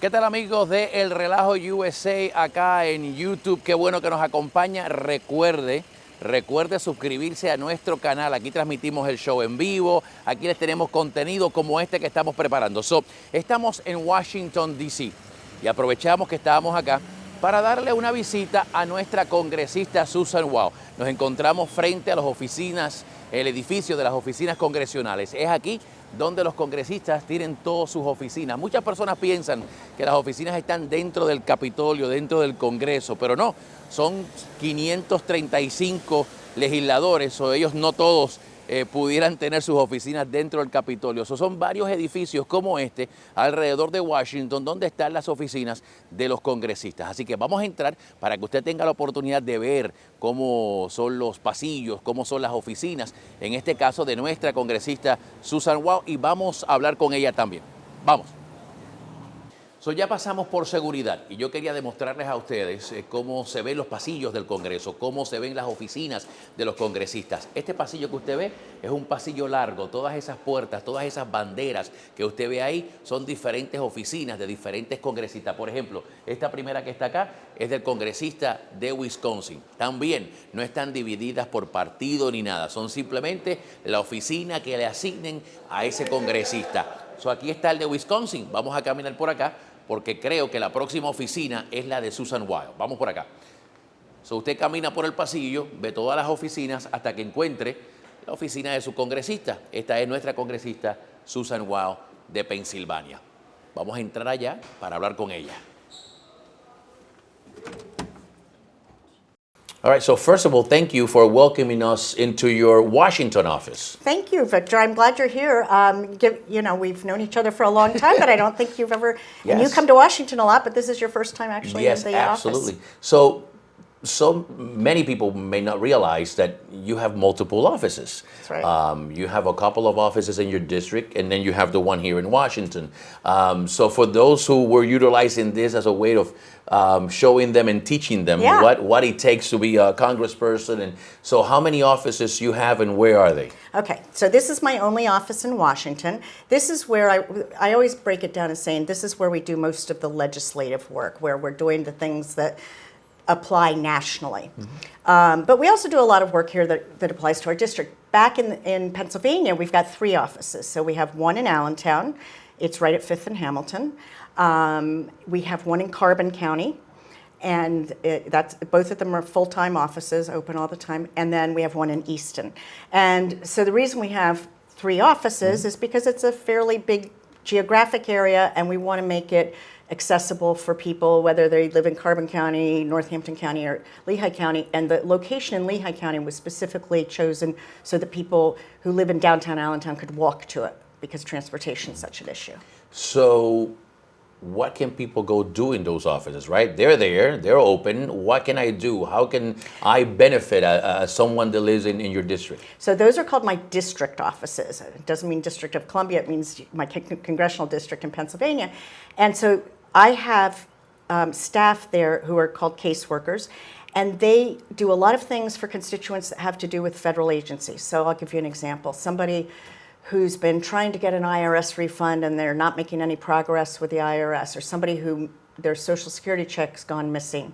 ¿Qué tal, amigos de El Relajo USA acá en YouTube? Qué bueno que nos acompaña. Recuerde suscribirse a nuestro canal. Aquí transmitimos el show en vivo. Aquí les tenemos contenido como este que estamos preparando. Estamos en Washington, D.C. y aprovechamos que estábamos acá para darle una visita a nuestra congresista Susan Wow. Nos encontramos frente a las oficinas, el edificio de las oficinas congresionales. Es aquí donde los congresistas tienen todas sus oficinas. Muchas personas piensan que las oficinas están dentro del Capitolio, dentro del Congreso, pero no, son 535 legisladores, o ellos no todos pudieran tener sus oficinas dentro del Capitolio. Son varios edificios como este alrededor de Washington donde están las oficinas de los congresistas. Así que vamos a entrar para que usted tenga la oportunidad de ver cómo son los pasillos, cómo son las oficinas, en este caso de nuestra congresista Susan Wow, y vamos a hablar con ella también. Vamos. Ya pasamos por seguridad y yo quería demostrarles a ustedes cómo se ven los pasillos del Congreso, cómo se ven las oficinas de los congresistas. Este pasillo que usted ve es un pasillo largo, todas esas puertas, todas esas banderas que usted ve ahí son diferentes oficinas de diferentes congresistas. Por ejemplo, esta primera que está acá es del congresista de Wisconsin. También no están divididas por partido ni nada, son simplemente la oficina que le asignen a ese congresista. Aquí está el de Wisconsin. Vamos a caminar por acá porque creo que la próxima oficina es la de Susan Wild. Vamos por acá. Usted camina por el pasillo, ve todas las oficinas hasta que encuentre la oficina de su congresista. Esta es nuestra congresista Susan Wild de Pensilvania. Vamos a entrar allá para hablar con ella. All right, so first of all, thank you for welcoming us into your Washington office. Thank you, Victor. I'm glad you're here. We've known each other for a long time, but I don't think you've ever, Yes. and you come to Washington a lot, but this is your first time actually Yes, in the absolutely. office. So many people may not realize that you have multiple offices. That's right. You have a couple of offices in your district, and then you have the one here in Washington. So for those who were utilizing this as a way of showing them and teaching them Yeah. what it takes to be a congressperson, and so how many offices you have and where are they? Okay, so this is my only office in Washington. This is where I always break it down as saying this is where we do most of the legislative work, where we're doing the things that apply nationally. Mm-hmm. But we also do a lot of work here that applies to our district. Back in Pennsylvania, we've got 3 offices. So we have one in Allentown. It's right at 5th and Hamilton. We have one in Carbon County, and both of them are full-time offices, open all the time. And then we have one in Easton. And so the reason we have 3 offices is because it's a fairly big geographic area, and we want to make it accessible for people, whether they live in Carbon County, Northampton County, or Lehigh County. And the location in Lehigh County was specifically chosen so that people who live in downtown Allentown could walk to it, because transportation is such an issue. So what can people go do in those offices, right? They're there, they're open. What can I do? How can I benefit someone that lives in your district? So those are called my district offices. It doesn't mean District of Columbia, it means my congressional district in Pennsylvania. And so I have staff there who are called caseworkers, and they do a lot of things for constituents that have to do with federal agencies. So I'll give you an example. Somebody who's been trying to get an IRS refund and they're not making any progress with the IRS, or somebody who their Social Security check's gone missing,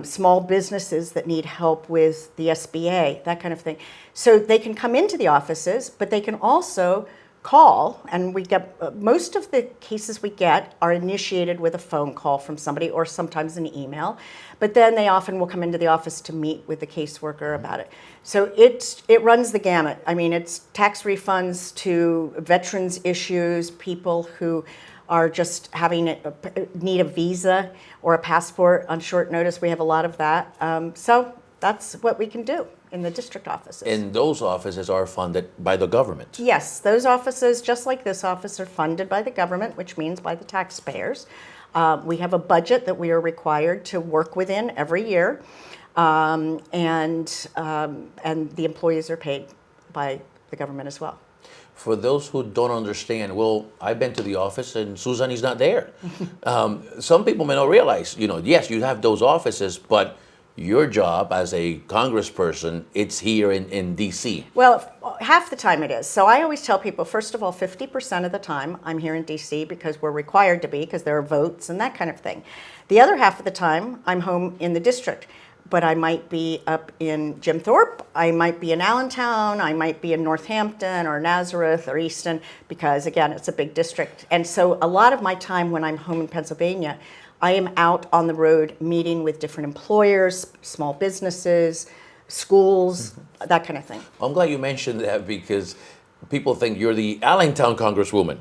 small businesses that need help with the SBA, that kind of thing. So they can come into the offices, but they can also call, and we get most of the cases we get are initiated with a phone call from somebody or sometimes an email, but then they often will come into the office to meet with the caseworker about it. So it runs the gamut. I mean, it's tax refunds to veterans issues, people who are just need a visa or a passport on short notice. We have a lot of that. So that's what we can do in the district offices. And those offices are funded by the government. Yes, those offices, just like this office, are funded by the government, which means by the taxpayers. We have a budget that we are required to work within every year, and the employees are paid by the government as well. For those who don't understand, well, I've been to the office and Susan is not there. Some people may not realize, yes, you have those offices, but your job as a congressperson, it's here in D.C. Well, half the time it is. So I always tell people, first of all, 50% of the time I'm here in DC because we're required to be, because there are votes and that kind of thing. The other half of the time I'm home in the district, but I might be up in Jim Thorpe, I might be in Allentown, I might be in Northampton or Nazareth or Easton, because again, it's a big district. And so a lot of my time when I'm home in Pennsylvania, I am out on the road meeting with different employers, small businesses, schools, that kind of thing. I'm glad you mentioned that because people think you're the Allentown Congresswoman.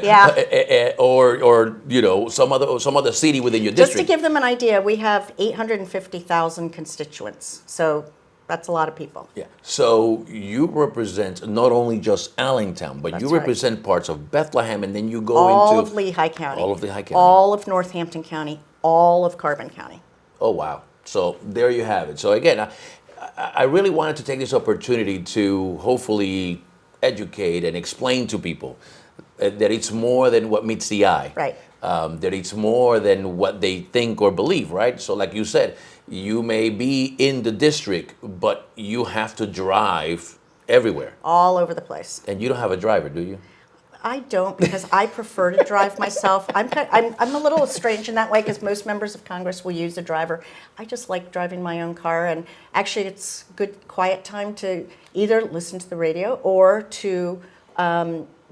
Yeah. or you know, some other city within your Just district. to give them an idea, we have 850,000 constituents. So that's a lot of people. Yeah. So you represent not only just Allentown, but That's you right. represent parts of Bethlehem, and then you go All into of Lehigh County. all of Lehigh County. All of Northampton County. All of Carbon County. Oh, wow. So there you have it. So again, I really wanted to take this opportunity to hopefully educate and explain to people that it's more than what meets the eye. Right. That it's more than what they think or believe, right? So like you said, you may be in the district, but you have to drive everywhere. All over the place. And you don't have a driver, do you? I don't, because I prefer to drive myself. I'm a little strange in that way, because most members of Congress will use a driver. I just like driving my own car, and actually it's good quiet time to either listen to the radio or to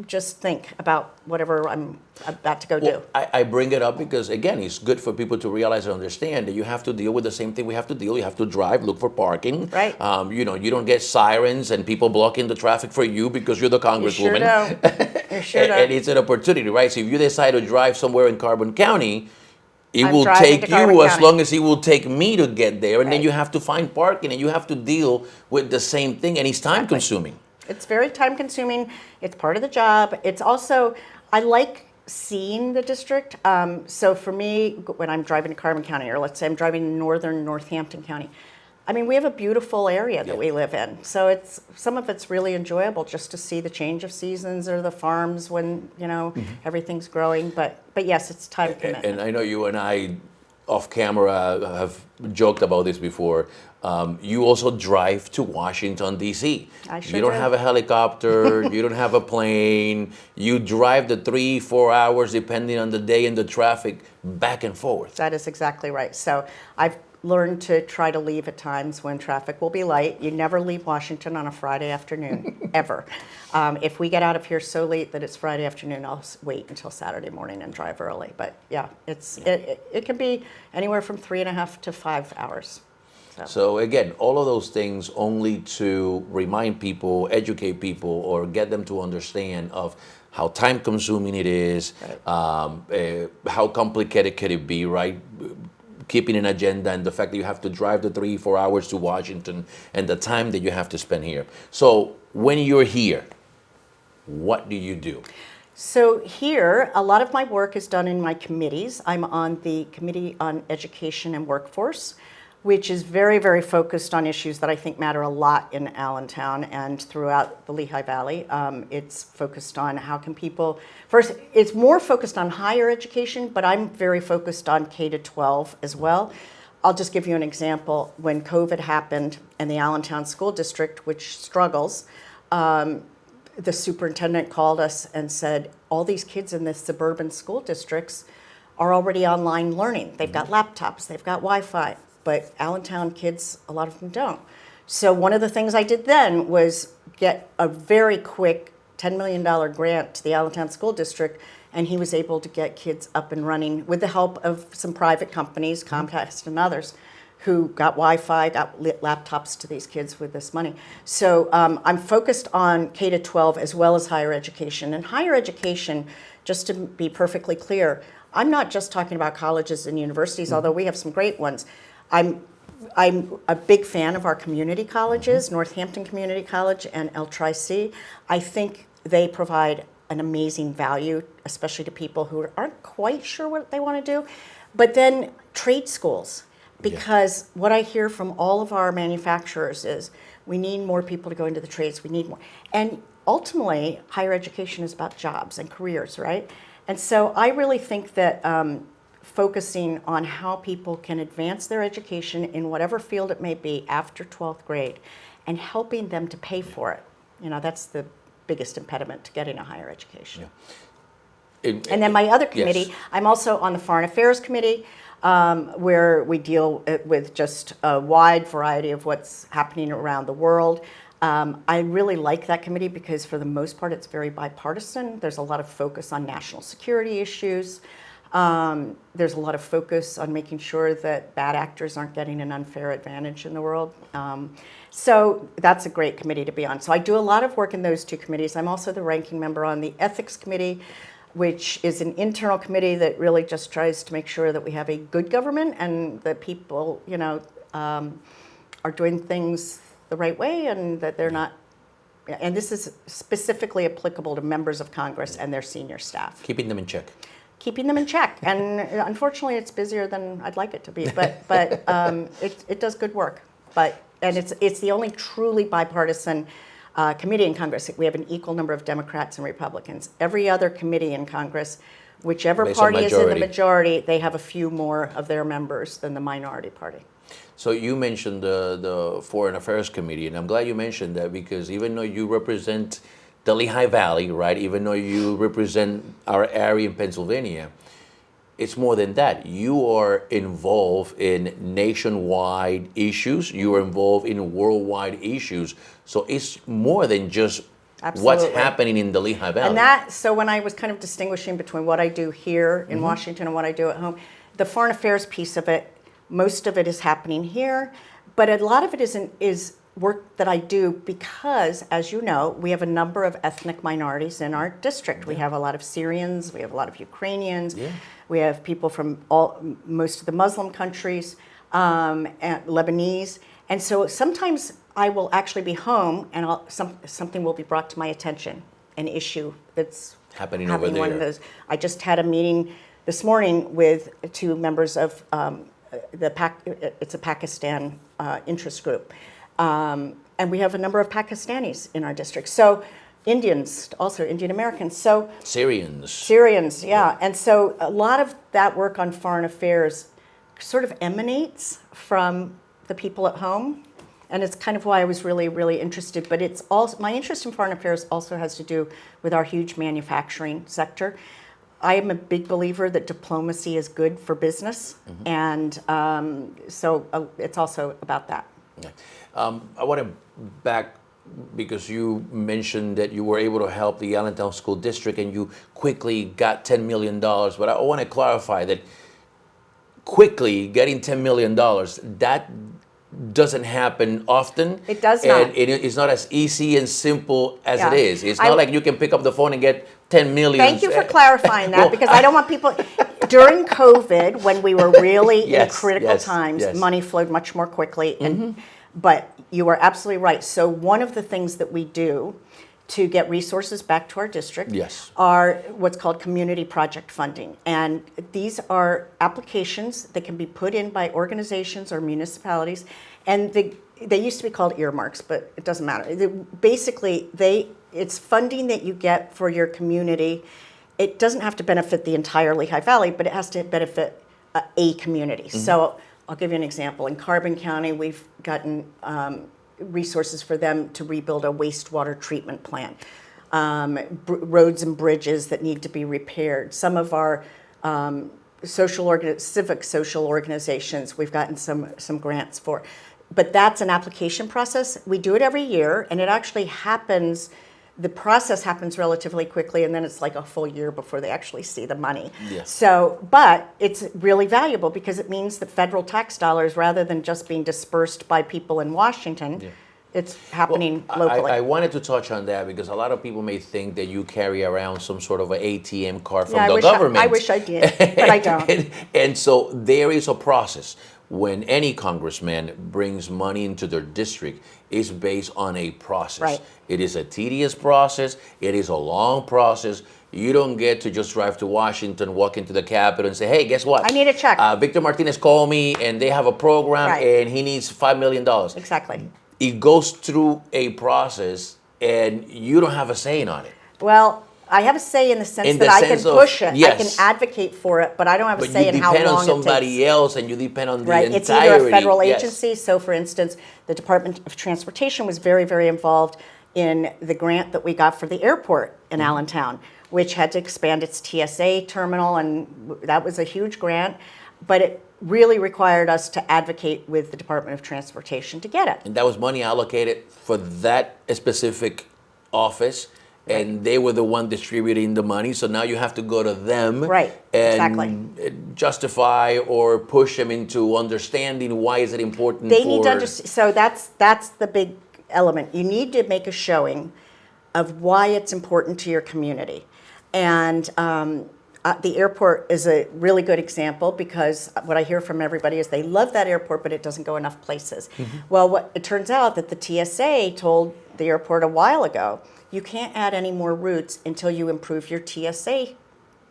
just think about whatever I'm about to go do. I bring it up because, again, it's good for people to realize and understand that you have to deal with the same thing we have to deal. You have to drive, look for parking. Right. You know, you don't get sirens and people blocking the traffic for you because you're the congresswoman. You sure don't. You sure don't. And it's an opportunity, right? So if you decide to drive somewhere in Carbon County, it I'm will driving take to Carbon you as County. long as it will take me to get there. And then Right. you have to find parking and you have to deal with the same thing. And it's time Exactly. consuming. It's very time consuming. It's part of the job. It's also, I like seeing the district. So for me, when I'm driving to Carbon County, or let's say I'm driving to northern Northampton County, I mean, we have a beautiful area that we live in. So it's, some of it's really enjoyable just to see the change of seasons or the farms when, you know, everything's growing. But yes, it's time commitment. And I know you and I, off camera, have joked about this before. You also drive to Washington, D.C. I sure You don't do. have a helicopter, you don't have a plane. You drive the 3-4 hours, depending on the day and the traffic, back and forth. That is exactly right. So I've learned to try to leave at times when traffic will be light. You never leave Washington on a Friday afternoon, ever. If we get out of here so late that it's Friday afternoon, I'll wait until Saturday morning and drive early. But yeah, it can be anywhere from 3.5 to 5 hours. So again, all of those things only to remind people, educate people, or get them to understand of how time consuming it is, Right. how complicated can it be, right? Keeping an agenda and the fact that you have to drive the 3-4 hours to Washington and the time that you have to spend here. So when you're here, what do you do? So here, a lot of my work is done in my committees. I'm on the Committee on Education and Workforce, which is very, very focused on issues that I think matter a lot in Allentown and throughout the Lehigh Valley. It's focused on how can people, first, it's more focused on higher education, but I'm very focused on K-12 as well. I'll just give you an example. When COVID happened and the Allentown School District, which struggles, the superintendent called us and said, all these kids in the suburban school districts are already online learning. They've got laptops, they've got Wi-Fi. But Allentown kids, a lot of them don't. So one of the things I did then was get a very quick $10 million grant to the Allentown School District, and he was able to get kids up and running with the help of some private companies, Comcast and others, who got Wi-Fi, got laptops to these kids with this money. So I'm focused on K-12 as well as higher education. And higher education, just to be perfectly clear, I'm not just talking about colleges and universities, although we have some great ones. I'm a big fan of our community colleges, Northampton Community College and El Tri-C. I think they provide an amazing value, especially to people who aren't quite sure what they want to do. But then trade schools, because what I hear from all of our manufacturers is we need more people to go into the trades, we need more. And ultimately, higher education is about jobs and careers, right? And so I really think that focusing on how people can advance their education in whatever field it may be after 12th grade and helping them to pay for it. That's the biggest impediment to getting a higher education. And then my other committee, I'm also on the Foreign Affairs Committee, where we deal with just a wide variety of what's happening around the world. I really like that committee because for the most part it's very bipartisan. There's a lot of focus on national security issues. There's a lot of focus on making sure that bad actors aren't getting an unfair advantage in the world. So that's a great committee to be on. So I do a lot of work in those two committees. I'm also the ranking member on the Ethics Committee, which is an internal committee that really just tries to make sure that we have a good government and that people, are doing things the right way and that they're not, and this is specifically applicable to members of Congress and their senior staff. Keeping them in check. Keeping them in check. And unfortunately, it's busier than I'd like it to be, but it does good work. And it's the only truly bipartisan committee in Congress. We have an equal number of Democrats and Republicans. Every other committee in Congress, whichever party is in the majority, they have a few more of their members than the minority party. So you mentioned the Foreign Affairs Committee, and I'm glad you mentioned that because even though you represent the Lehigh Valley, right, even though you represent our area in Pennsylvania, it's more than that. You are involved in nationwide issues. You are involved in worldwide issues. So it's more than just what's happening in the Lehigh Valley. And so when I was kind of distinguishing between what I do here in Washington and what I do at home, the foreign affairs piece of it, most of it is happening here, but a lot of it is work that I do because, as you know, we have a number of ethnic minorities in our district. We have a lot of Syrians, we have a lot of Ukrainians, we have people from most of the Muslim countries, and Lebanese. And so sometimes I will actually be home and something will be brought to my attention, an issue that's happening over there. One of those. I just had a meeting this morning with two members of it's a Pakistan interest group. And we have a number of Pakistanis in our district. So Indians, also Indian Americans. So Syrians, yeah. And so a lot of that work on foreign affairs sort of emanates from the people at home. And it's kind of why I was really, really interested. But it's also, my interest in foreign affairs also has to do with our huge manufacturing sector. I am a big believer that diplomacy is good for business. And so it's also about that. Yeah. I want to back because you mentioned that you were able to help the Allentown School District and you quickly got $10 million. But I want to clarify that quickly getting $10 million, that doesn't happen often. It does not. And it's not as easy and simple as it is. It's not like you can pick up the phone and get 10 million. Thank you for clarifying that because I don't want people... During COVID, when we were really in critical times, money flowed much more quickly. But you are absolutely right. So one of the things that we do to get resources back to our district are what's called community project funding. And these are applications that can be put in by organizations or municipalities. And they used to be called earmarks, but it doesn't matter. Basically, it's funding that you get for your community. It doesn't have to benefit the entire Lehigh Valley, but it has to benefit a community. So I'll give you an example. In Carbon County, we've gotten resources for them to rebuild a wastewater treatment plant, roads and bridges that need to be repaired. Some of our civic social organizations, we've gotten some grants for. But that's an application process. We do it every year, and it actually happens. The process happens relatively quickly, and then it's like a full year before they actually see the money. So, but it's really valuable because it means that federal tax dollars, rather than just being dispersed by people in Washington, it's happening locally. I wanted to touch on that because a lot of people may think that you carry around some sort of an ATM card from the government. I wish I did, but I don't. And so there is a process. When any congressman brings money into their district, it's based on a process. It is a tedious process. It is a long process. You don't get to just drive to Washington, walk into the Capitol and say, hey, guess what? I need a check. Victor Martinez called me and they have a program and he needs $5 million. Exactly. It goes through a process and you don't have a say on it. Well, I have a say in the sense In that the I can sense of- push it. I yes. can advocate for it, but I don't have a But say you in how long depend on it takes. somebody else, and you depend on the Right, entirety. it's either a federal Yes. agency. So, for instance, the Department of Transportation was very, very involved in the grant that we got for the airport in Allentown, which had to expand its TSA terminal, and that was a huge grant. But it really required us to advocate with the Department of Transportation to get it. And that was money allocated for that specific office, and they were the one distributing the money. So now you have to go to them, Right, and justify or push them into understanding why is it important. They need to understand. So that's the big element. You need to make a showing of why it's important to your community, and the airport is a really good example, because what I hear from everybody is they love that airport, but it doesn't go enough places. Well, it turns out that the TSA told the airport a while ago, you can't add any more routes until you improve your TSA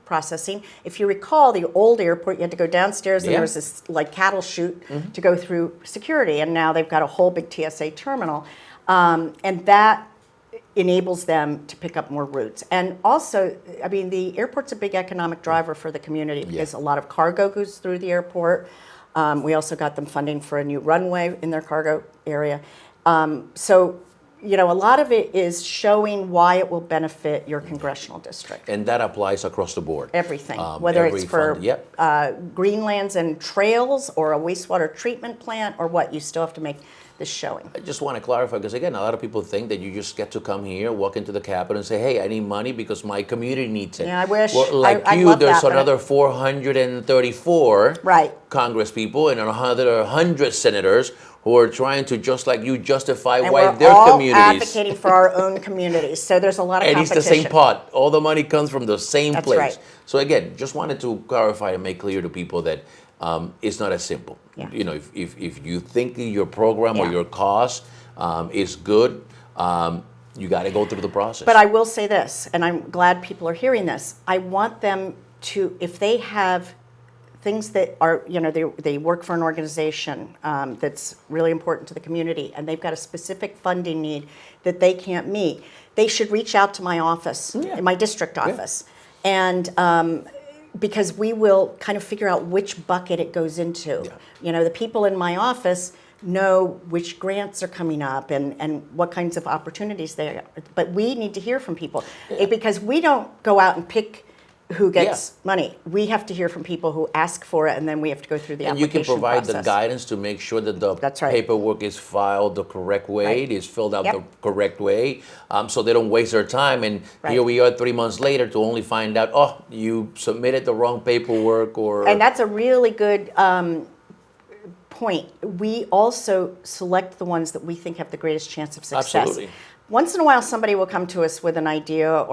processing. If you recall, the old airport, you had to go downstairs and there was this like cattle chute to go through security, and now they've got a whole big TSA terminal, and that enables them to pick up more routes. And also, I mean, the airport's a big economic driver for the community, because a lot of cargo goes through the airport. We also got them funding for a new runway in their cargo area. So, you know, a lot of it is showing why it will benefit your congressional district. And that applies across the board. Everything, whether it's for greenlands and trails or a wastewater treatment plant or what, you still have to make this showing. I just want to clarify, because again, a lot of people think that you just get to come here, walk into the Capitol and say, hey, I need money because my community needs it. Yeah, I wish. Well, like I you, love there's that, but another 434 Right. Congress people and another 100 senators who are trying to, just like you, justify And why we're their all communities. advocating for our own communities. So there's a lot of And it's competition. the same pot. All the money comes from the same That's place. right. So again, just wanted to clarify and make clear to people that it's not as simple. Yeah. You know, if you think your program or Yeah. your cause is good, you got to go through the process. But I will say this, and I'm glad people are hearing this. I want them to, if they have things that are, you know, they work for an organization that's really important to the community, and they've got a specific funding need that they can't meet, they should reach out to my office, my district office. And because we will kind of figure out which bucket it goes into. Yeah. You know, the people in my office know which grants are coming up and what kinds of opportunities they are. But we need to hear from people, because we don't go out and pick who gets money. We have to hear from people who ask for it, and then we have to go through the and you application can provide process. the guidance to make sure that the That's right. paperwork is filed the correct way, Right. it is filled out Yep. the correct way, so they don't waste their time. And here Right. we are 3 months later to only find out, oh, you submitted the wrong paperwork, or... And that's a really good point. We also select the ones that we think have the greatest chance of success. Absolutely. Once in a while, somebody will come to us with an idea,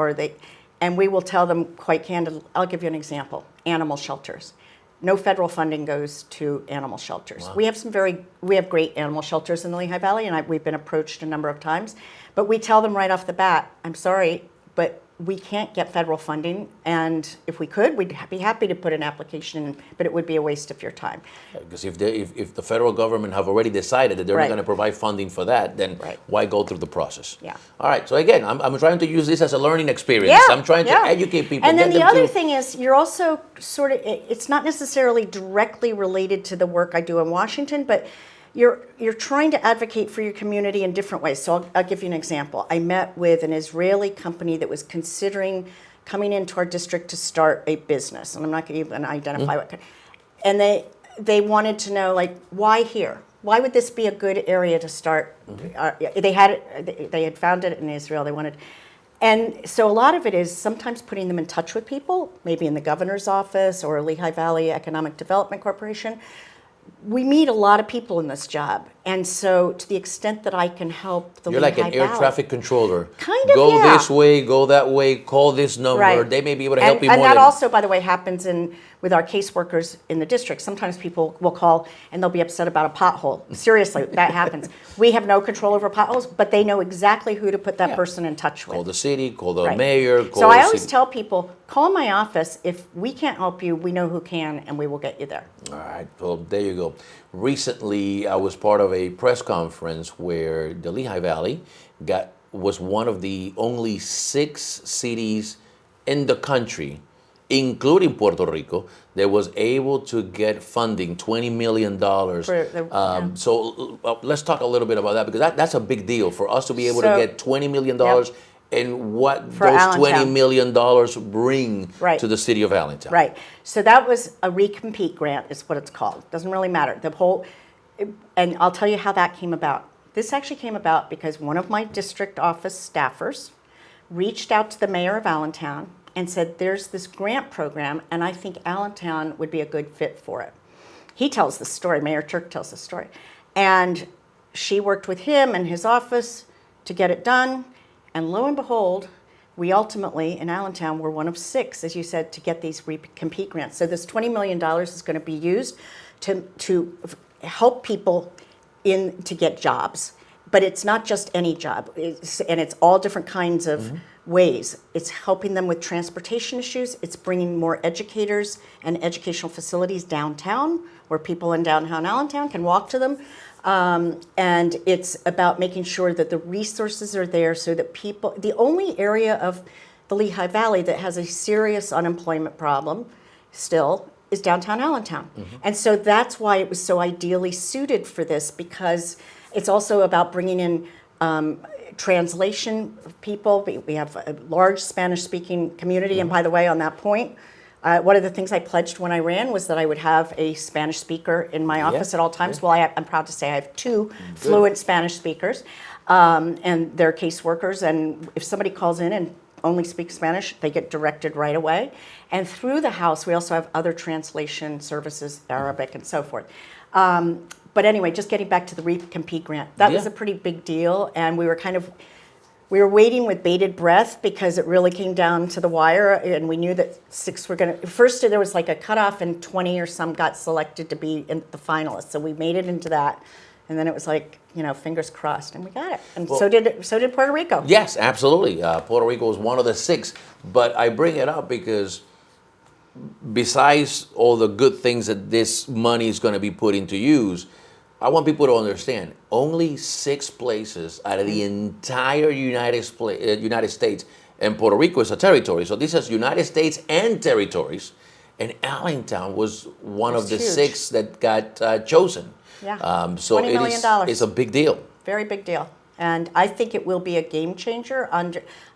and we will tell them quite candidly. I'll give you an example: animal shelters. No federal funding goes to animal shelters. Wow. We have great animal shelters in the Lehigh Valley, and we've been approached a number of times. But we tell them right off the bat, I'm sorry, but we can't get federal funding, and if we could, we'd be happy to put an application in, but it would be a waste of your time. Because if the federal government have already decided that they're not Right. going to provide funding for that, then Right. why go through the process? Yeah. All right. So again, I'm trying to use this as a learning experience. I'm trying to educate people. And then get the them other to- thing is, you're also sort of, it's not necessarily directly related to the work I do in Washington, but you're trying to advocate for your community in different ways. So I'll give you an example. I met with an Israeli company that was considering coming into our district to start a business, and I'm not going to even identify what kind. And they wanted to know, like, why here? Why would this be a good area to start? They had found it in Israel. They wanted. And so a lot of it is sometimes putting them in touch with people, maybe in the governor's office or Lehigh Valley Economic Development Corporation. We meet a lot of people in this job, and so to the extent that I can help the You're Lehigh like an air Valley- traffic controller. Kind of, Go yeah. this way, go that way, call this number. Right. They may be able to help you and more that than... also, by the way, happens with our caseworkers in the district. Sometimes people will call and they'll be upset about a pothole. Seriously, that happens. We have no control over potholes, but they know exactly who to put that person in touch with. Call the city, call the Right. mayor, call So the I always city. tell people, call my office. If we can't help you, we know who can, and we will get you there. All right, well, there you go. Recently, I was part of a press conference where the Lehigh Valley was one of the only 6 cities in the country, including Puerto Rico, that was able to get funding, $20 million. So let's talk a little bit about that, because that's a big deal for us to be able to get $20 million and what For those Allentown. $20 million bring to the city of Allentown. Right. So that was a recompete grant is what it's called. Doesn't really matter. And I'll tell you how that came about. This actually came about because one of my district office staffers reached out to the mayor of Allentown and said, there's this grant program, and I think Allentown would be a good fit for it. He tells the story, Mayor Turk tells the story. And she worked with him and his office to get it done. And lo and behold, we ultimately, in Allentown, were one of 6, as you said, to get these recompete grants. So this $20 million is going to be used to help people to get jobs. But it's not just any job, and it's all different kinds of ways. It's helping them with transportation issues. It's bringing more educators and educational facilities downtown, where people in downtown Allentown can walk to them. And it's about making sure that the resources are there so that people, the only area of the Lehigh Valley that has a serious unemployment problem still is downtown Allentown. And so that's why it was so ideally suited for this, because it's also about bringing in translation of people. We have a large Spanish-speaking community, and by the way, on that point, one of the things I pledged when I ran was that I would have a Spanish speaker in my office at all times. Well, I'm proud to say I have 2 fluent Spanish speakers, and they're caseworkers, and if somebody calls in and only speaks Spanish, they get directed right away. And through the house, we also have other translation services, Arabic and so forth. But anyway, just getting back to the recompete grant, that was a pretty big deal, and we were waiting with bated breath because it really came down to the wire, and we knew that 6 were going to. First, there was like a cutoff, and 20 or some got selected to be in the finalists. So we made it into that, and then it was like, fingers crossed, and we got it. And so did Puerto Rico. Yes, absolutely. Puerto Rico was one of the 6, but I bring it up because besides all the good things that this money is going to be put into use, I want people to understand, only 6 places out of the entire United States, and Puerto Rico is a territory. So this is United States and territories, and Allentown was one of the huge. 6 that got chosen. Yeah, so $20 million. it's a big deal. Very big deal. And I think it will be a game changer.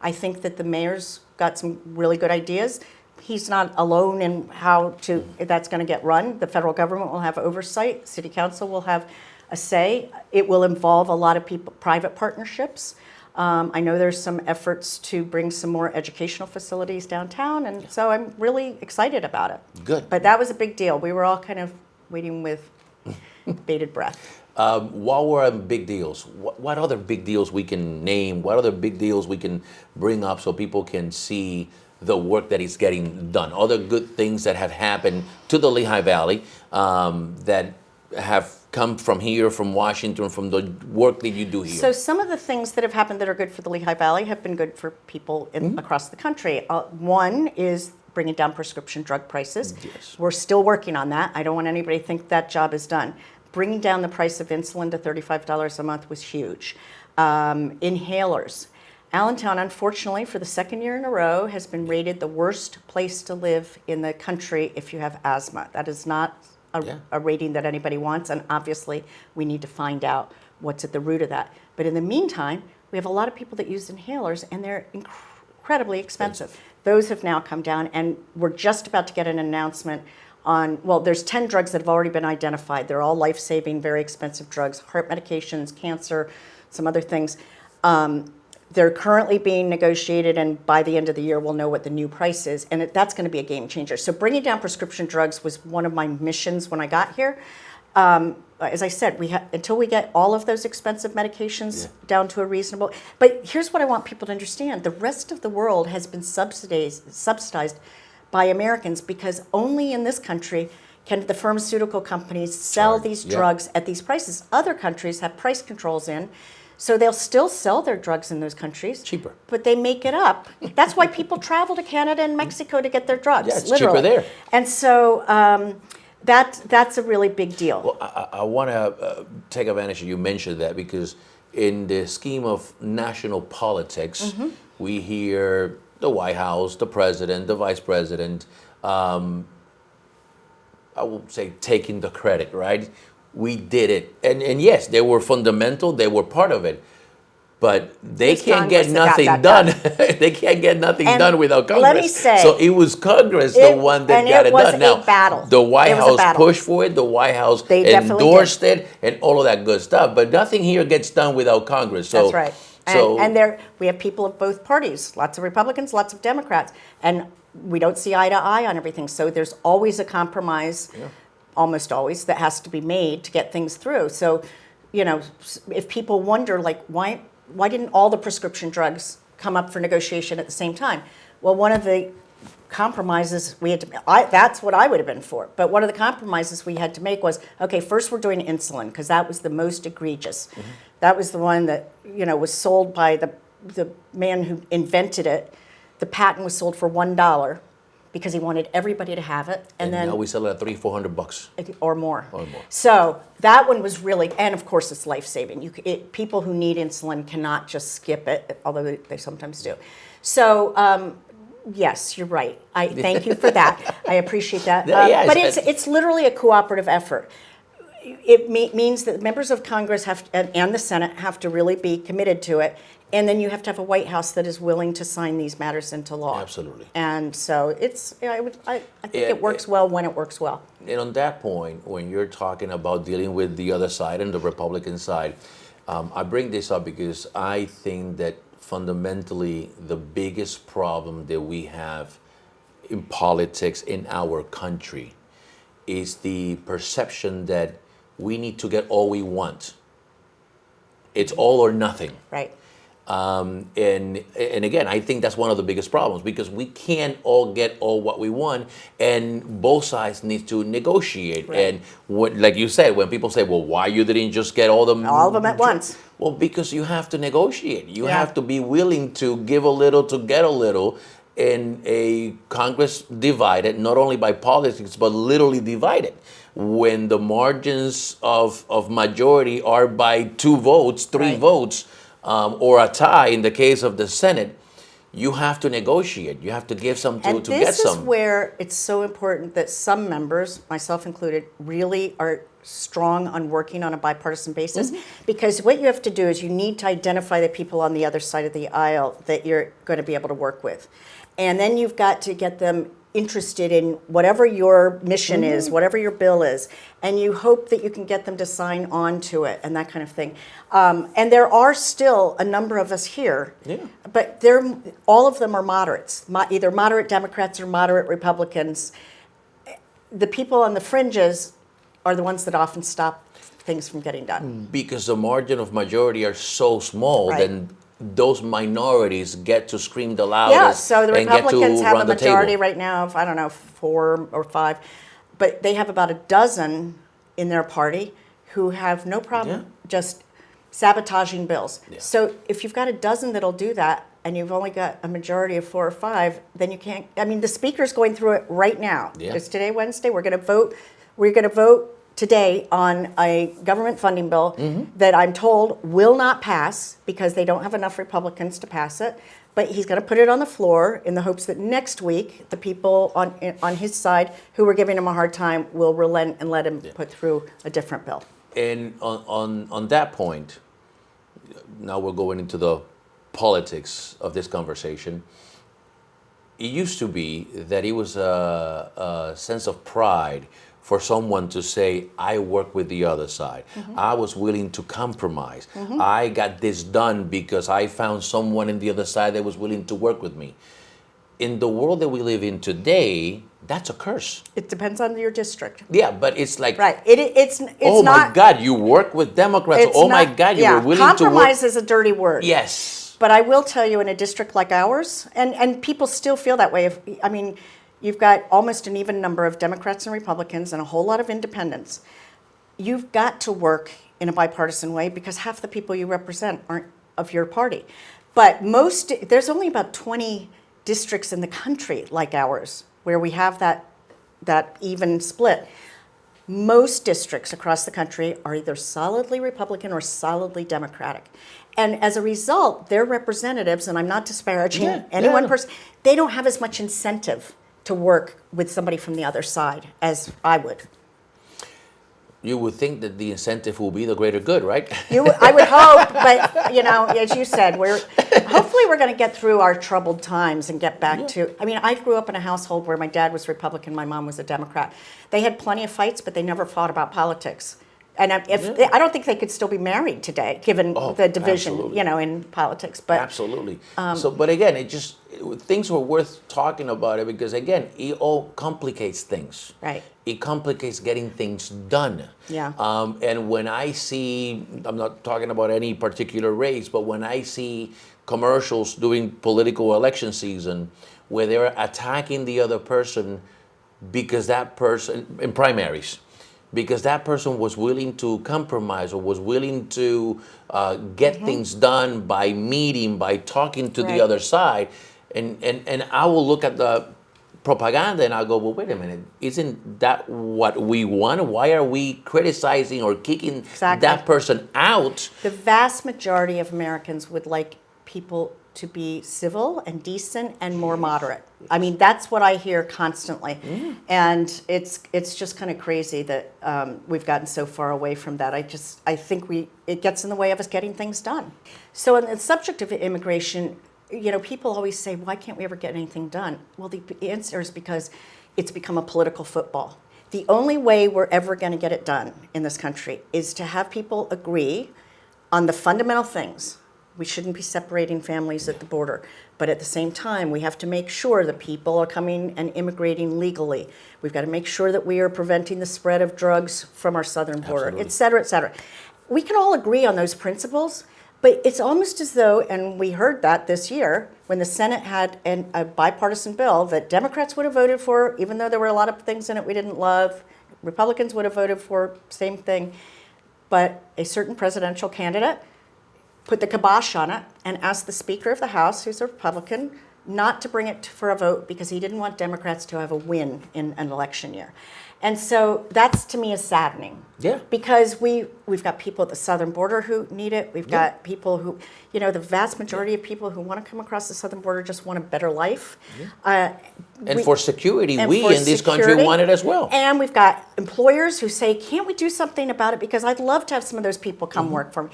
I think that the mayor's got some really good ideas. He's not alone in how that's going to get run. The federal government will have oversight. City council will have a say. It will involve a lot of people, private partnerships. I know there's some efforts to bring some more educational facilities downtown, and so I'm really excited about it. Good. But that was a big deal. We were all kind of waiting with bated breath. While we're on big deals, what other big deals we can name? What other big deals we can bring up so people can see the work that is getting done? Other good things that have happened to the Lehigh Valley that have come from here, from Washington, from the work that you do here. So some of the things that have happened that are good for the Lehigh Valley have been good for people across the country. One is bringing down prescription drug prices. Yes. We're still working on that. I don't want anybody to think that job is done. Bringing down the price of insulin to $35 a month was huge. Inhalers. Allentown, unfortunately, for the 2nd year in a row, has been rated the worst place to live in the country if you have asthma. That is not a rating that anybody wants, and obviously we need to find out what's at the root of that. But in the meantime, we have a lot of people that use inhalers, and they're incredibly expensive. Those have now come down, and we're just about to get an announcement on, well, there's 10 drugs that have already been identified. They're all life-saving, very expensive drugs, heart medications, cancer, some other things. They're currently being negotiated, and by the end of the year, we'll know what the new price is, and that's going to be a game changer. So bringing down prescription drugs was one of my missions when I got here. As I said, until we get all of those expensive medications down to a reasonable. But here's what I want people to understand: the rest of the world has been subsidized by Americans, because only in this country can the pharmaceutical companies sell these drugs at these prices. Other countries have price controls in. So they'll still sell their drugs in those countries. Cheaper. But they make it up. That's why people travel to Canada and Mexico to get their drugs. Yeah, it's literally. cheaper there. And so that's a really big deal. Well, I want to take advantage of you mentioned that, because in the scheme of national politics, we hear the White House, the president, the vice president, I will say taking the credit, right? We did it. And yes, they were fundamental, they were part of it. But they It's can't get Congress that nothing got done. that They can't get nothing And done without Congress. let me say, so it was Congress the one that got it done. And it was a battle. The White It was a House battle. pushed for it. The White House They definitely endorsed it, and all of that good stuff. But nothing here gets done without Congress. So, That's right. So And we have people of both parties, lots of Republicans, lots of Democrats, and we don't see eye to eye on everything. So there's always a compromise, almost always, that has to be made to get things through. So, if people wonder, like, why didn't all the prescription drugs come up for negotiation at the same time? Well, one of the compromises we had to, that's what I would have been for, but one of the compromises we had to make was, okay, first we're doing insulin, because that was the most egregious. Mm-hmm. That was the one that, was sold by the man who invented it. The patent was sold for $1 because he wanted everybody to have it. And then now we sell it at $300-400 or more. Or more. So that one was really, and of course it's life-saving. People who need insulin cannot just skip it, although they sometimes do. So yes, you're right. I thank you for that. I appreciate that. Yes, but it's literally a cooperative effort. It means that members of Congress and the Senate have to really be committed to it. And then you have to have a White House that is willing to sign these matters into law. Absolutely. And so I think it works well when it works well. And on that point, when you're talking about dealing with the other side and the Republican side, I bring this up because I think that fundamentally the biggest problem that we have in politics in our country is the perception that we need to get all we want. It's all or nothing. Right. And again, I think that's one of the biggest problems because we can't all get all what we want, and both sides need to negotiate. Right. And like you said, when people say, "Well, why you didn't just get all of them at once?" Well, because you have to negotiate. You have to be willing to give a little to get a little. In a Congress divided, not only by politics, but literally divided. When the margins of majority are by 2 votes, 3 Right. votes, or a tie in the case of the Senate, you have to negotiate. You have to give some to get some. And this is where it's so important that some members, myself included, really are strong on working on a bipartisan basis. Mm-hmm. Because what you have to do is you need to identify the people on the other side of the aisle that you're going to be able to work with. And then you've got to get them interested in whatever your mission is, whatever your bill is, and you hope that you can get them to sign on to it and that kind of thing. And there are still a number of us here, but all of them are moderates, either moderate Democrats or moderate Republicans. The people on the fringes are the ones that often stop things from getting done. Because the margin of majority are so small, Right. then those minorities get to scream the loudest. Yeah, so the and get to Republicans have a run the majority table. right now of, I don't know, 4 or 5, but they have about a dozen in their party who have no problem just sabotaging bills. Yeah. So if you've got a dozen that'll do that, and you've only got a majority of 4 or 5, then you can't. I mean, the speaker's going through it right now. Yeah. It's today, Wednesday. We're going to vote. We're going to vote today on a government funding bill that I'm told will not pass because they don't have enough Republicans to pass it. But he's going to put it on the floor in the hopes that next week the people on his side who were giving him a hard time will relent and let him put through a different bill. And on that point, now we're going into the politics of this conversation. It used to be that it was a sense of pride for someone to say, I work with the other side. I was willing to compromise. I got this done because I found someone in the other side that was willing to work with me. In the world that we live in today, that's a curse. It depends on your district. Yeah, but it's like, Right. It's oh not. my God, you work with Democrats. It's Oh my not- God, you yeah, were willing to work. Compromise is a dirty word. Yes. But I will tell you, in a district like ours, and people still feel that way. I mean, you've got almost an even number of Democrats and Republicans and a whole lot of independents. You've got to work in a bipartisan way because half the people you represent aren't of your party. But there's only about 20 districts in the country like ours where we have that even split. Most districts across the country are either solidly Republican or solidly Democratic. And as a result, their representatives, and I'm not disparaging any one person, they don't have as much incentive to work with somebody from the other side as I would. You would think that the incentive will be the greater good, right? I would hope, but as you said, hopefully we're going to get through our troubled times and get back to. I mean, I grew up in a household where my dad was Republican, my mom was a Democrat. They had plenty of fights, but they never fought about politics. And I don't think they could still be married today, given the division, in politics. But absolutely. But again, things were worth talking about it because again, it all complicates things. Right. It complicates getting things done. Yeah. And when I see, I'm not talking about any particular race, but when I see commercials during political election season where they're attacking the other person because that person in primaries. Because that person was willing to compromise or was willing to get things done by meeting, by talking to the other side. And I will look at the propaganda and I'll go, well, wait a minute, isn't that what we want? Why are we criticizing or kicking that person out? The vast majority of Americans would like people to be civil and decent and more moderate. I mean, that's what I hear constantly. And it's just kind of crazy that we've gotten so far away from that. I think it gets in the way of us getting things done. So on the subject of immigration, people always say, why can't we ever get anything done? Well, the answer is because it's become a political football. The only way we're ever going to get it done in this country is to have people agree on the fundamental things. We shouldn't be separating families at the border. But at the same time, we have to make sure that people are coming and immigrating legally. We've got to make sure that we are preventing the spread of drugs from our southern border, et cetera, et cetera. We can all agree on those principles, but it's almost as though, and we heard that this year, when the Senate had a bipartisan bill that Democrats would have voted for, even though there were a lot of things in it we didn't love, Republicans would have voted for, same thing, but a certain presidential candidate put the kibosh on it and asked the Speaker of the House, who's a Republican, not to bring it for a vote because he didn't want Democrats to have a win in an election year. And so that's, to me, is saddening. Yeah. Because we've got people at the southern border who need it. We've got people who, the vast majority of people who want to come across the southern border just want a better life. And for security, we in this country want it as well. And we've got employers who say, can't we do something about it? Because I'd love to have some of those people come work for me.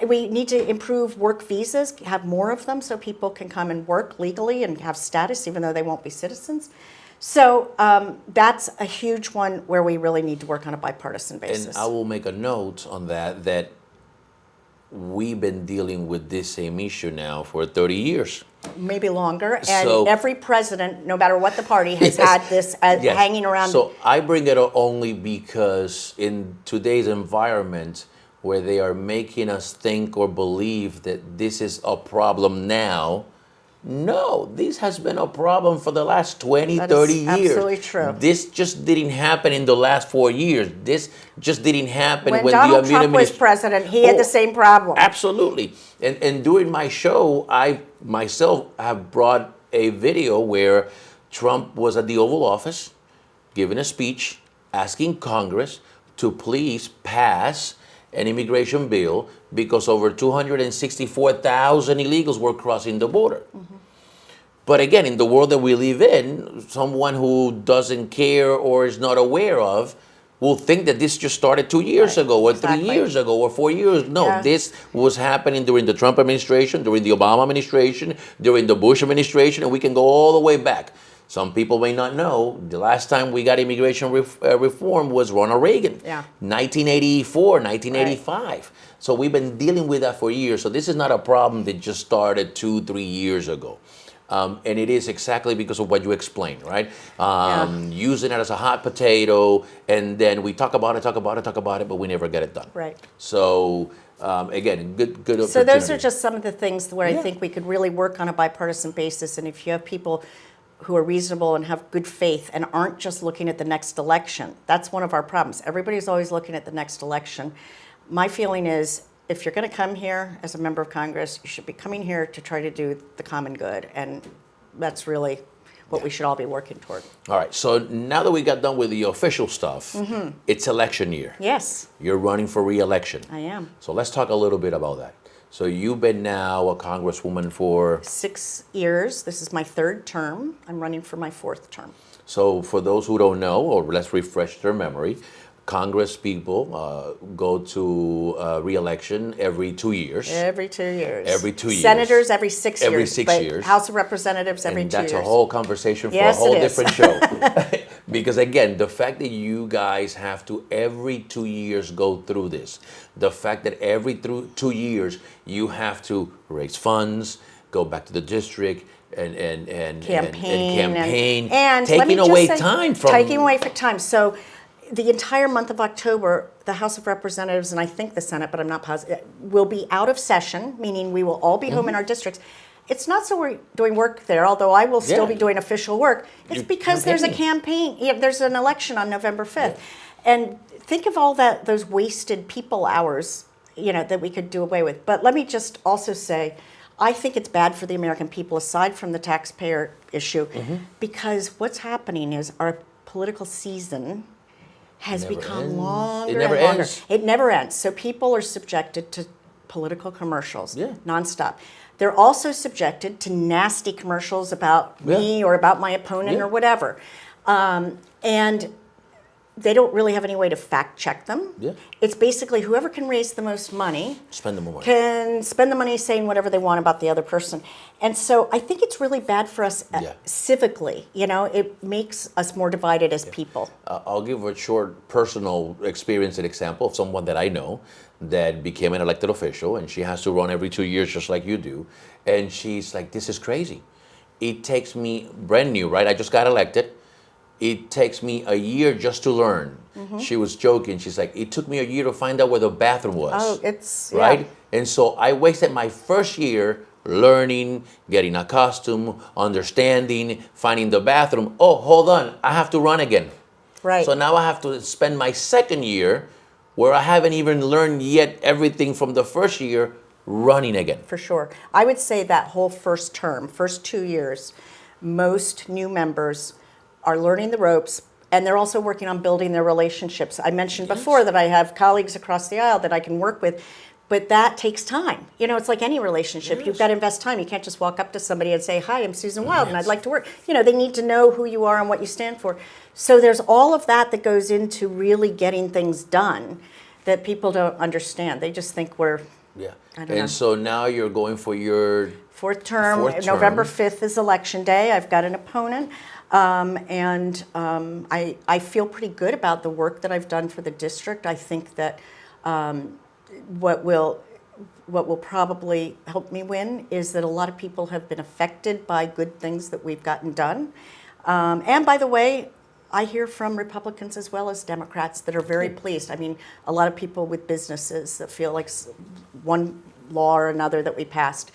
We need to improve work visas, have more of them so people can come and work legally and have status even though they won't be citizens. So that's a huge one where we really need to work on a bipartisan basis. And I will make a note on that we've been dealing with this same issue now for 30 years. Maybe longer. And every president, no matter what the party, has had this hanging around. So I bring it up only because in today's environment, where they are making us think or believe that this is a problem now. No, this has been a problem for the last 20, 30 years. Absolutely true. This just didn't happen in the last 4 years. This just didn't happen when Donald Trump was president, he had the same problem. Absolutely. And during my show, I myself have brought a video where Trump was at the Oval Office giving a speech asking Congress to please pass an immigration bill because over 264,000 illegals were crossing the border. But again, in the world that we live in, someone who doesn't care or is not aware of will think that this just started 2 years ago or 3 years ago or 4 years. No, this was happening during the Trump administration, during the Obama administration, during the Bush administration, and we can go all the way back. Some people may not know, the last time we got immigration reform was Ronald Reagan, 1984, 1985. So we've been dealing with that for years. So this is not a problem that just started 2-3 years ago. And it is exactly because of what you explained, right? Using it as a hot potato, and then we talk about it, but we never get it done. Right. So again, good opportunity. So those are just some of the things where I think we could really work on a bipartisan basis. And if you have people who are reasonable and have good faith and aren't just looking at the next election. That's one of our problems. Everybody's always looking at the next election. My feeling is if you're going to come here as a member of Congress, you should be coming here to try to do the common good. And that's really what we should all be working toward. All right, so now that we got done with the official stuff, it's election year. Yes, You're running for re-election. I am. So let's talk a little bit about that. So you've been now a congresswoman for... 6 years. This is my 3rd term. I'm running for my 4th term. So for those who don't know, or let's refresh their memory, Congress people go to re-election every 2 years. Every 2 years. Every 2 years. Senators every 6 years. Every 6 but years. House of Representatives every 2 years. And that's a whole conversation for Yes, a whole it is. different show. Because again, the fact that you guys have to every 2 years go through this, the fact that every 2 years you have to raise funds, go back to the district, and campaign, and taking away time from... Taking away time. So the entire month of October, the House of Representatives, and I think the Senate, but I'm not positive, will be out of session, meaning we will all be home in our districts. It's not so we're doing work there, although I will still be doing official work. It's because there's a campaign. Yeah, there's an election on November 5th. Yeah. And think of all those wasted people hours, that we could do away with. But let me just also say, I think it's bad for the American people, aside from the taxpayer issue, because what's happening is our political season has become longer and longer. It never ends. So people are subjected to political commercials nonstop. They're also subjected to nasty commercials about me or about my opponent or whatever. And they don't really have any way to fact check them. Yeah. It's basically whoever can raise the most money can spend the money saying whatever they want about the other person. And so I think it's really bad for us civically. It makes us more divided as people. I'll give a short personal experience and example of someone that I know that became an elected official, and she has to run every 2 years just like you do. And she's like, this is crazy. It takes me, brand new, right? I just got elected. It takes me a year just to learn. She was joking. She's like, it took me a year to find out where the bathroom was. Oh, it's... Right? Yeah. And so I wasted my first year learning, getting accustomed, understanding, finding the bathroom. Oh, hold on. I have to run again. Right. So now I have to spend my second year where I haven't even learned yet everything from the first year running again. For sure. I would say that whole first term, first 2 years, most new members are learning the ropes, and they're also working on building their relationships. I mentioned before that I have colleagues across the aisle that I can work with, but that takes time. It's like any relationship. You've got to invest time. You can't just walk up to somebody and say, hi, I'm Susan Wild, and I'd like to work. They need to know who you are and what you stand for. So there's all of that goes into really getting things done that people don't understand. They just think we're, I don't know. So now you're going for your... Fourth term. November 5th is election day. I've got an opponent. I feel pretty good about the work that I've done for the district. I think that what will probably help me win is that a lot of people have been affected by good things that we've gotten done. And by the way, I hear from Republicans as well as Democrats that are very pleased. I mean, a lot of people with businesses that feel like one law or another that we passed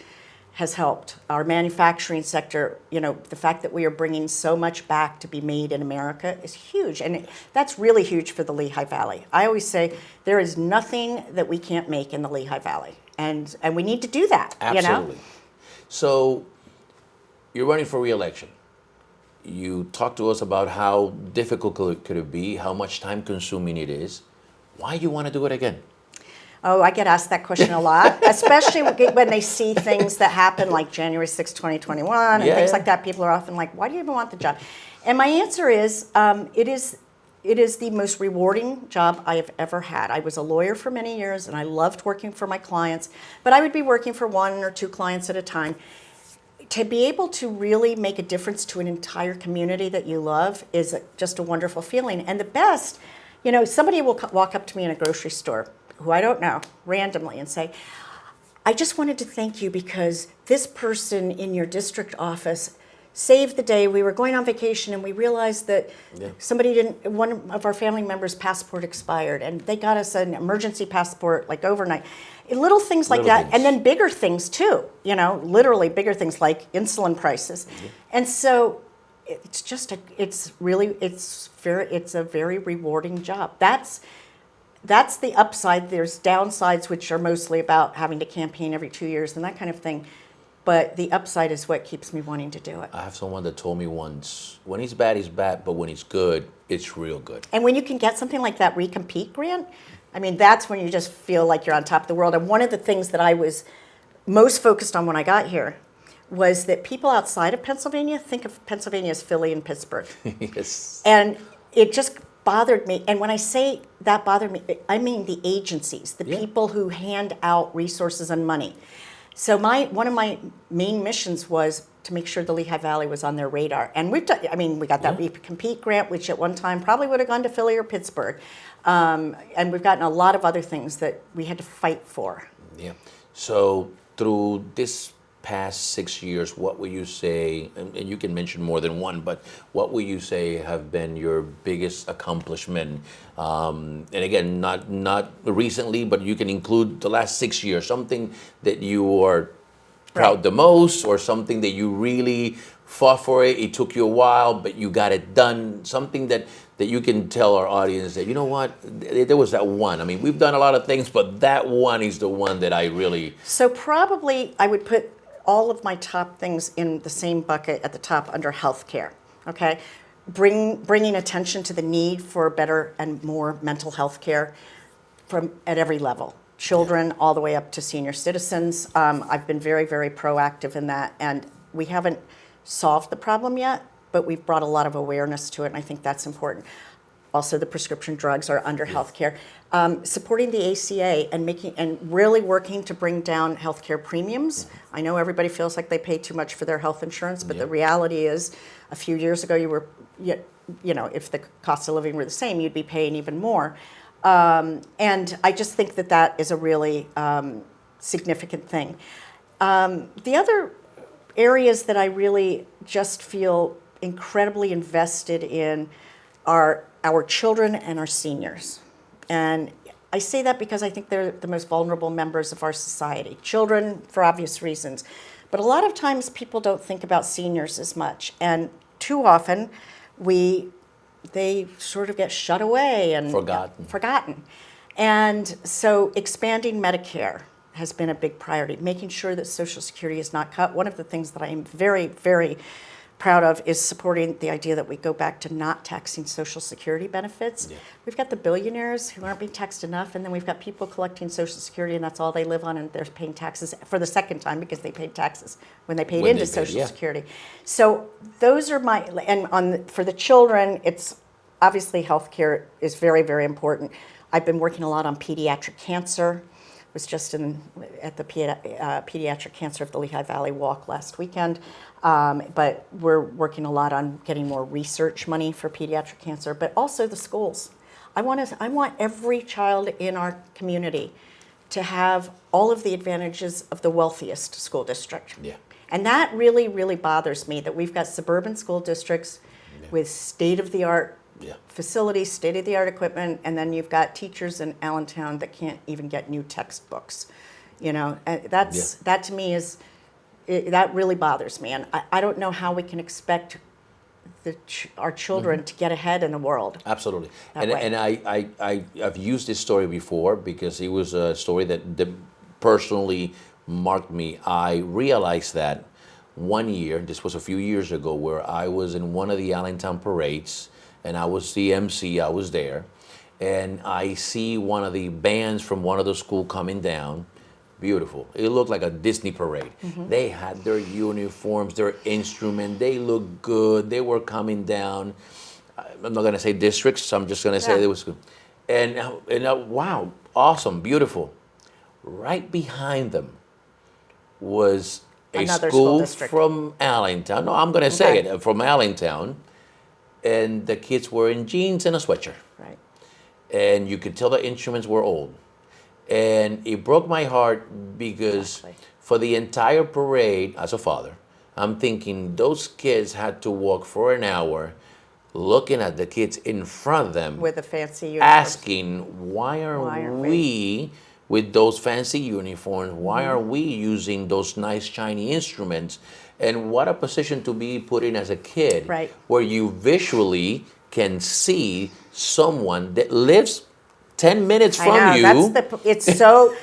has helped. Our manufacturing sector, the fact that we are bringing so much back to be made in America is huge. And that's really huge for the Lehigh Valley. I always say there is nothing that we can't make in the Lehigh Valley. And we need to do that. Absolutely. So you're running for re-election. You talked to us about how difficult could it be, how much time consuming it is. Why do you want to do it again? Oh, I get asked that question a lot, especially when they see things that happen like January 6, 2021 and things like that. People are often like, why do you even want the job? And my answer is, it is the most rewarding job I have ever had. I was a lawyer for many years, and I loved working for my clients, but I would be working for 1 or 2 clients at a time. To be able to really make a difference to an entire community that you love is just a wonderful feeling. And the best, somebody will walk up to me in a grocery store, who I don't know, randomly, and say, I just wanted to thank you because this person in your district office saved the day. We were going on vacation and we realized that one of our family members' passport expired, and they got us an emergency passport like overnight. Little things like that, and then bigger things too, literally bigger things like insulin prices. And so it's a very rewarding job. That's the upside. There's downsides, which are mostly about having to campaign every 2 years and that kind of thing. but the upside is what keeps me wanting to do it. I have someone that told me once, when he's bad, but when he's good, it's real good. And when you can get something like that recompete grant, I mean, that's when you just feel like you're on top of the world. And one of the things that I was most focused on when I got here was that people outside of Pennsylvania think of Pennsylvania as Philly and Pittsburgh. Yes. And it just bothered me. And when I say that bothered me, I mean the agencies, the people who hand out resources and money. So one of my main missions was to make sure the Lehigh Valley was on their radar. And we got that recompete grant, which at one time probably would have gone to Philly or Pittsburgh. And we've gotten a lot of other things that we had to fight for. Yeah. So through this past 6 years, what would you say, and you can mention more than one, but what would you say have been your biggest accomplishment? And again, not recently, but you can include the last 6 years, something that you are proud the most, or something that you really fought for it took you a while, but you got it done, something that you can tell our audience that, you know what, there was that one. I mean, we've done a lot of things, but that one is the one that I really... So probably I would put all of my top things in the same bucket at the top under healthcare, okay? Bringing attention to the need for better and more mental health care at every level. Children all the way up to senior citizens. I've been very, very proactive in that, and we haven't solved the problem yet, but we've brought a lot of awareness to it, and I think that's important. Also, the prescription drugs are under healthcare. Supporting the ACA and really working to bring down healthcare premiums. I know everybody feels like they pay too much for their health insurance, but the reality is, a few years ago, if the cost of living were the same, you'd be paying even more. And I just think that is a really significant thing. The other areas that I really just feel incredibly invested in are our children and our seniors. And I say that because I think they're the most vulnerable members of our society. Children, for obvious reasons. But a lot of times people don't think about seniors as much. And too often, they sort of get shut away and forgotten. And so expanding Medicare has been a big priority, making sure that Social Security is not cut. One of the things that I am very, very proud of is supporting the idea that we go back to not taxing Social Security benefits. Yeah. We've got the billionaires who aren't being taxed enough, and then we've got people collecting Social Security, and that's all they live on, and they're paying taxes for the second time because they paid taxes when they paid into Social Security. So those are for the children, it's obviously healthcare is very, very important. I've been working a lot on pediatric cancer. Was just at the pediatric cancer of the Lehigh Valley Walk last weekend. But we're working a lot on getting more research money for pediatric cancer, but also the schools. I want every child in our community to have all of the advantages of the wealthiest school district. Yeah. And that really, really bothers me, that we've got suburban school districts with state-of-the-art facilities, state-of-the-art equipment, and then you've got teachers in Allentown that can't even get new textbooks. That to me that really bothers me, and I don't know how we can expect our children to get ahead in the world. Absolutely, and I've used this story before because it was a story that personally marked me. I realized that one year, this was a few years ago, where I was in one of the Allentown parades, and I was the MC, I was there, and I see one of the bands from one of the schools coming down. Beautiful. It looked like a Disney parade. Mm-hmm. They had their uniforms, their instrument, they looked good, they were coming down. I'm not going to say districts, so I'm just going to say it was good. And wow, awesome, beautiful. Right behind them was another school from Allentown. No, I'm going to say it, from Allentown. And the kids were in jeans and a sweatshirt. Right. And you could tell the instruments were old. And it broke my heart because for the entire parade, as a father, I'm thinking those kids had to walk for an hour looking at the kids in front of them. With the fancy uniforms. Asking, why are we with those fancy uniforms? Why are we using those nice shiny instruments? And what a position to be put in as a kid, where you visually can see someone that lives 10 minutes I from know, you. it's so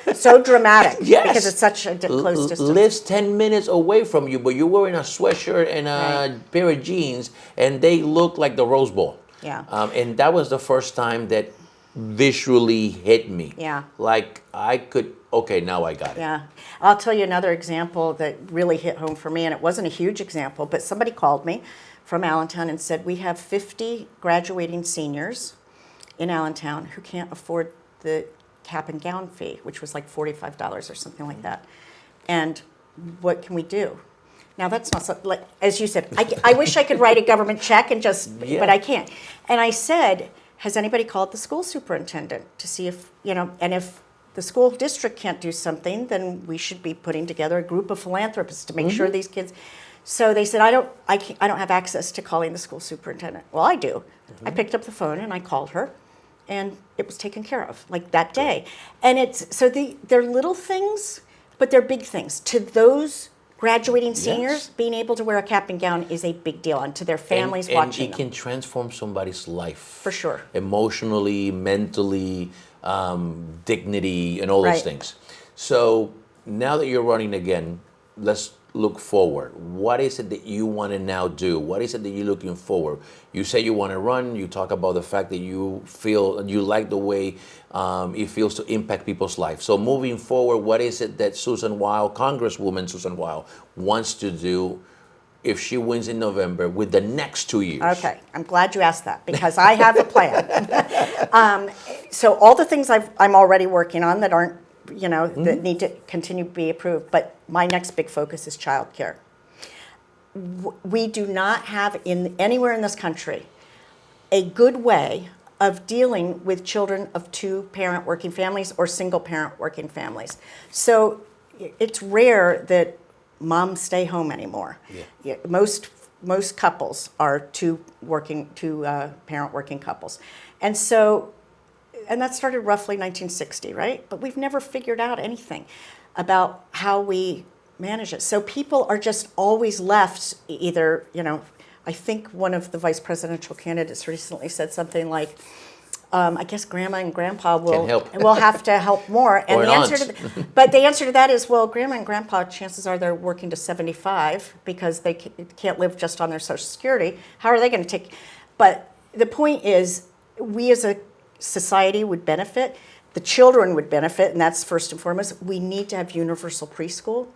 dramatic. Yes. Because it's such a close distance. Lives 10 minutes away from you, but you're wearing a sweatshirt and a pair of jeans, and they look like the Rose Bowl. Yeah. And that was the first time that visually hit me. Yeah. Like I could, okay, now I got it. Yeah. I'll tell you another example that really hit home for me, and it wasn't a huge example, but somebody called me from Allentown and said, we have 50 graduating seniors in Allentown who can't afford the cap and gown fee, which was like $45 or something like that. And what can we do? Now that's not so, like, as you said, I wish I could write a government check and just, but I can't. And I said, has anybody called the school superintendent to see if, and if the school district can't do something, then we should be putting together a group of philanthropists to make sure these kids. So they said, I don't have access to calling the school superintendent. Well, I do. I picked up the phone and I called her, and it was taken care of like that day. And they're little things, but they're big things. To those graduating seniors, being able to wear a cap and gown is a big deal, and to their families watching and it can transform somebody's life. For sure. Emotionally, mentally, dignity, and all those things. So now that you're running again, let's look forward. What is it that you want to now do? What is it that you're looking forward? You say you want to run. You talk about the fact that you feel you like the way it feels to impact people's lives. So moving forward, what is it that Congresswoman Susan Wild, wants to do if she wins in November with the next 2 years? Okay, I'm glad you asked that because I have a plan. So all the things I'm already working on that aren't, that need to continue to be approved, but my next big focus is childcare. We do not have anywhere in this country a good way of dealing with children of two-parent working families or single-parent working families. So it's rare that moms stay home anymore. Yeah, most couples are two-parent working couples. And that started roughly 1960, right? But we've never figured out anything about how we manage it. So people are just always left either, I think one of the vice presidential candidates recently said something like, I guess grandma and grandpa will have to help more. And the answer to that is, well, grandma and grandpa, chances are they're working to 75 because they can't live just on their Social Security. How are they going to take? But the point is, we as a society would benefit. The children would benefit, and that's first and foremost. We need to have universal preschool.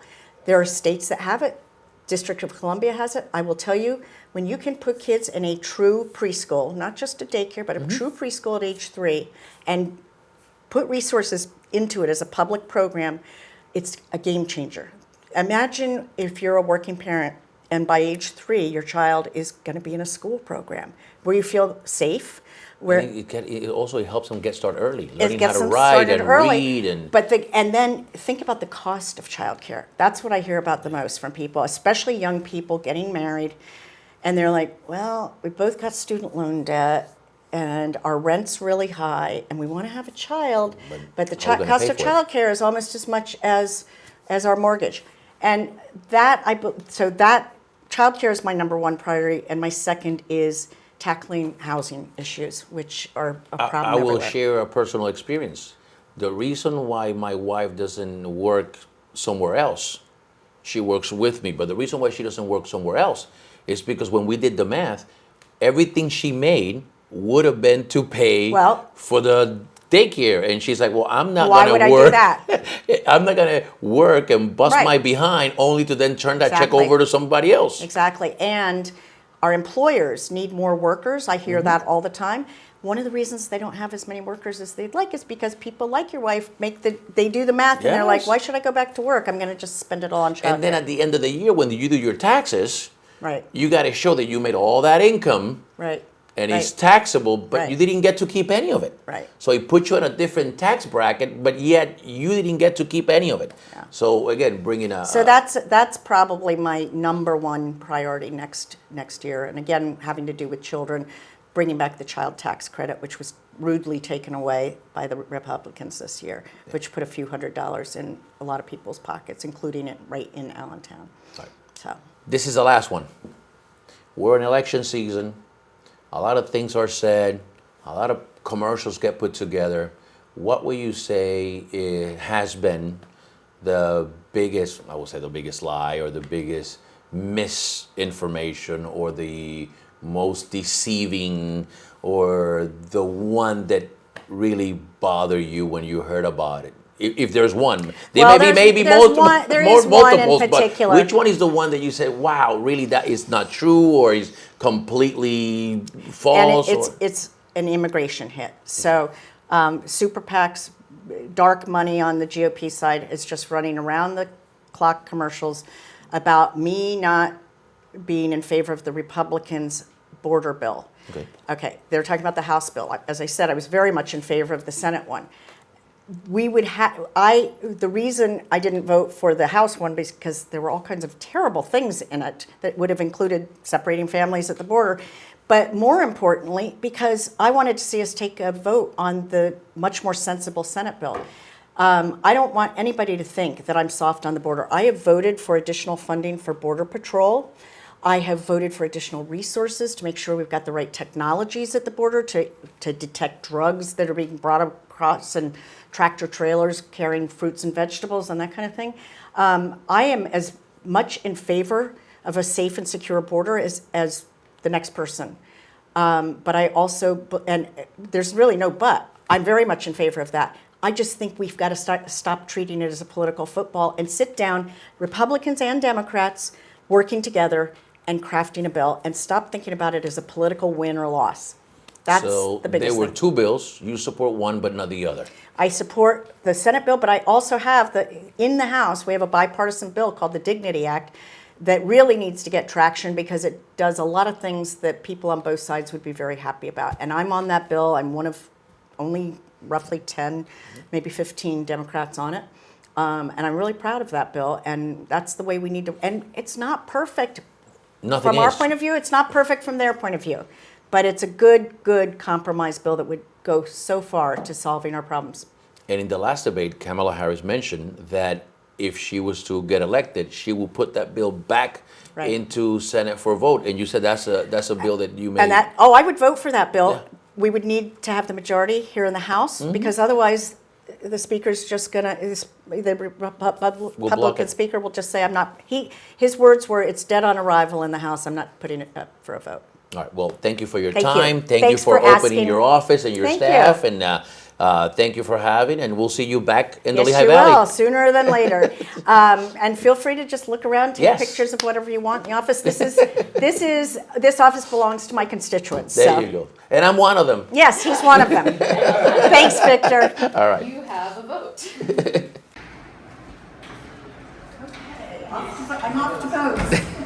There are states that have it. District of Columbia has it. I will tell you, when you can put kids in a true preschool, not just a daycare, but a true preschool at age 3, and put resources into it as a public program, it's a game changer. Imagine if you're a working parent and by age 3, your child is going to be in a school program where you feel safe. Where it also helps them get started early, learning how to write and read. And then think about the cost of childcare. That's what I hear about the most from people, especially young people getting married. And they're like, well, we both got student loan debt and our rent's really high and we want to have a child, but the cost of childcare is almost as much as our mortgage. And that childcare is my number one priority, and my second is tackling housing issues, which are a problem I will everywhere. share a personal experience. The reason why my wife doesn't work somewhere else, she works with me, but the reason why she doesn't work somewhere else is because when we did the math, everything she made would have been to pay for the daycare. And she's like, well, I'm not going to work. Why would I do that? I'm not going to work and bust my behind only to then turn that check over to somebody else. Exactly. And our employers need more workers. I hear that all the time. One of the reasons they don't have as many workers as they'd like is because people like your wife they do the math and they're like, why should I go back to work? I'm going to just spend it all on childcare. And then at the end of the year, when you do your taxes, you got to show that you made all that income. And it's taxable, but you didn't get to keep any of it. So it put you in a different tax bracket, but yet you didn't get to keep any of it. So again, bringing So that's probably my number one priority next year. And again, having to do with children, bringing back the child tax credit, which was rudely taken away by the Republicans this year, which put a few $100s in a lot of people's pockets, including it right in Allentown. So this is the last one. We're in election season. A lot of things are said. A lot of commercials get put together. what would you say has been the biggest, I would say the biggest lie or the biggest misinformation or the most deceiving or the one that really bothered you when you heard about it? If there's one, there Well, may be maybe there's multiple, one- there is one in multiples, particular. but which one is the one that you said, wow, really that is not true or is completely false? And or? it's an immigration hit. So super PACs, dark money on the GOP side is just running around the clock commercials about me not being in favor of the Republicans' border bill. Okay, they're talking about the House bill. As I said, I was very much in favor of the Senate one. The reason I didn't vote for the House one is because there were all kinds of terrible things in it that would have included separating families at the border. But more importantly, because I wanted to see us take a vote on the much more sensible Senate bill. I don't want anybody to think that I'm soft on the border. I have voted for additional funding for Border Patrol. I have voted for additional resources to make sure we've got the right technologies at the border to detect drugs that are being brought across and tractor trailers carrying fruits and vegetables and that kind of thing. I am as much in favor of a safe and secure border as the next person. But I also, and there's really no but, I'm very much in favor of that. I just think we've got to stop treating it as a political football and sit down, Republicans and Democrats, working together and crafting a bill and stop thinking about it as a political win or loss. That's the biggest thing. There were two bills. You support one but not the other. I support the Senate bill, but I also have in the House, we have a bipartisan bill called the Dignity Act that really needs to get traction because it does a lot of things that people on both sides would be very happy about. And I'm on that bill. I'm one of only roughly 10, maybe 15 Democrats on it. And I'm really proud of that bill. And that's the way we need to, and it's not perfect from our point of view. It's not perfect from their point of view. But it's a good compromise bill that would go so far to solving our problems. And in the last debate, Kamala Harris mentioned that if she was to get elected, she will put that bill back into Senate for a vote. And you said that's a bill that you may. And I would vote for that bill. Yeah. We would need to have the majority here in the House because otherwise the speaker's just gonna, the Republican speaker will just say, I'm not, his words were, it's dead on arrival in the House. I'm not putting it up for a vote. All right. Well, thank you for your time. Thank you Thanks for opening asking. your office and your Thank staff. you. And thank you for having, and we'll see you back in the Yes, Lehigh you Valley. will, sooner than later. And feel free to just look around, take pictures of whatever you want in the office. This office belongs to my constituents. There you go. And I'm one of them. Yes, he's one of them. Thanks, Victor. All right. You have a vote. Okay, I'm off to vote.